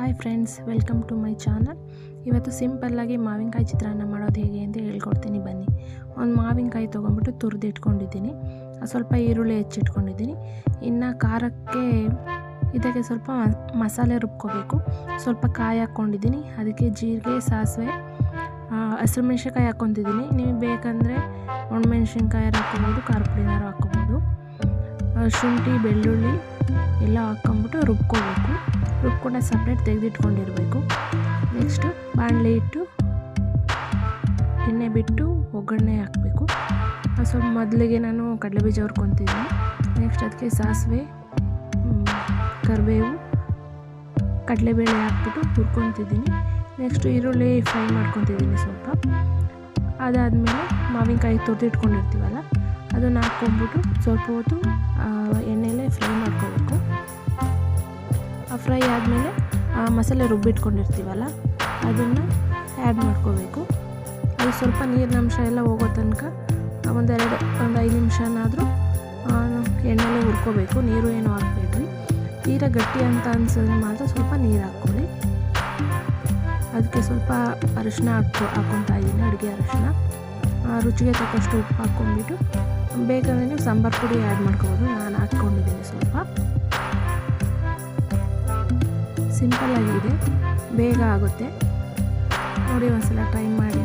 Hi friends, welcome to my channel. ಇವತ್ತು ಸಿಂಪಲ್ಲಾಗಿ ಮಾವಿನಕಾಯಿ ಚಿತ್ರಾನ್ನ ಮಾಡೋದು ಹೇಗೆ ಅಂತ ಹೇಳ್ಕೊಡ್ತೀನಿ ಬನ್ನಿ. ಒಂದು ಮಾವಿನಕಾಯಿ ತೊಗೊಂಡ್ಬಿಟ್ಟು ತುರಿದು ಇಟ್ಕೊಂಡಿದ್ದೀನಿ, ಸ್ವಲ್ಪ ಈರುಳ್ಳಿ ಹೆಚ್ಚಿಟ್ಕೊಂಡಿದ್ದೀನಿ. ಇನ್ನು ಖಾರಕ್ಕೆ ಇದಕ್ಕೆ ಸ್ವಲ್ಪ ಮಸಾಲೆ ರುಬ್ಕೋಬೇಕು. ಸ್ವಲ್ಪ ಕಾಯಿ ಹಾಕ್ಕೊಂಡಿದ್ದೀನಿ, ಅದಕ್ಕೆ ಜೀರಿಗೆ, ಸಾಸಿವೆ, ಹಸಿಮೆಣ್ಸಿನ್ಕಾಯಿ ಹಾಕ್ಕೊತಿದ್ದೀನಿ. ನೀವು ಬೇಕಂದರೆ ಒಣಮೆಣ್ಸಿನ್ಕಾಯಿ ಹಾಕ್ಕೋಬೋದು, ಖಾರ ಪುಡಿನಾರು ಹಾಕ್ಕೋಬೋದು. ಶುಂಠಿ, ಬೆಳ್ಳುಳ್ಳಿ ಎಲ್ಲ ಹಾಕ್ಕೊಂಬಿಟ್ಟು ರುಬ್ಕೋಬೇಕು. ರುಬ್ಕೊಂಡ ಸಪ್ರೇಟ್ ತೆಗೆದಿಟ್ಕೊಂಡಿರಬೇಕು. ನೆಕ್ಸ್ಟು ಬಾಣಲೆ ಇಟ್ಟು ಎಣ್ಣೆ ಬಿಟ್ಟು ಒಗ್ಗರಣೆ ಹಾಕಬೇಕು. ಸ್ವಲ್ಪ ಮೊದಲಿಗೆ ನಾನು ಕಡಲೆಬೀಜ ಹುರ್ಕೊತಿದ್ದೀನಿ. ನೆಕ್ಸ್ಟ್ ಅದಕ್ಕೆ ಸಾಸಿವೆ, ಕರಿಬೇವು, ಕಡಲೆಬೇಳೆ ಹಾಕ್ಬಿಟ್ಟು ಹುರ್ಕೊತಿದ್ದೀನಿ. ನೆಕ್ಸ್ಟು ಈರುಳ್ಳಿ ಫ್ರೈ ಮಾಡ್ಕೊತಿದ್ದೀನಿ ಸ್ವಲ್ಪ. ಅದಾದಮೇಲೆ ಮಾವಿನಕಾಯಿ ತುರಿದಿಟ್ಕೊಂಡಿರ್ತೀವಲ್ಲ ಅದನ್ನು ಹಾಕ್ಕೊಂಬಿಟ್ಟು ಸ್ವಲ್ಪ ಹೊತ್ತು ಎಣ್ಣೆಲೇ ಫ್ರೈ ಮಾಡ್ಕೋಬೇಕು. ಫ್ರೈ ಆದಮೇಲೆ ಮಸಾಲೆ ರುಬ್ಬಿಟ್ಕೊಂಡಿರ್ತೀವಲ್ಲ ಅದನ್ನು ಆ್ಯಡ್ ಮಾಡ್ಕೋಬೇಕು. ಅದು ಸ್ವಲ್ಪ ನೀರಿನಂಶ ಎಲ್ಲ ಹೋಗೋ ತನಕ ಒಂದು 5 ನಿಮಿಷನಾದರೂ ಎಣ್ಣೆಲೇ ಹುರ್ಕೋಬೇಕು. ನೀರು ಏನೂ ಹಾಕಬೇಡ್ರಿ. ತೀರಾ ಗಟ್ಟಿ ಅಂತ ಅನ್ಸಿದ್ರೆ ಮಾತ್ರ ಸ್ವಲ್ಪ ನೀರು ಹಾಕ್ಕೊಳ್ಳಿ. ಅದಕ್ಕೆ ಸ್ವಲ್ಪ ಅರಿಶಿನ ಹಾಕ್ಕೊತಾ ಇದ್ದೀನಿ, ಅಡುಗೆ ಅರಿಶಿನ. ರುಚಿಗೆ ತಕ್ಕಷ್ಟು ಉಪ್ಪು ಹಾಕ್ಕೊಂಡ್ಬಿಟ್ಟು ಬೇಕಂದರೆ ನೀವು ಸಾಂಬಾರು ಪುಡಿ ಆ್ಯಡ್ ಮಾಡ್ಕೋಬೋದು. ನಾನು ಹಾಕ್ಕೊಂಡಿದ್ದೀನಿ ಸ್ವಲ್ಪ. ಸಿಂಪಲ್ಲಾಗಿದೆ, ಬೇಗ ಆಗುತ್ತೆ. ನೋಡಿ, ಒಂದ್ಸಲ ಟ್ರೈ ಮಾಡಿ.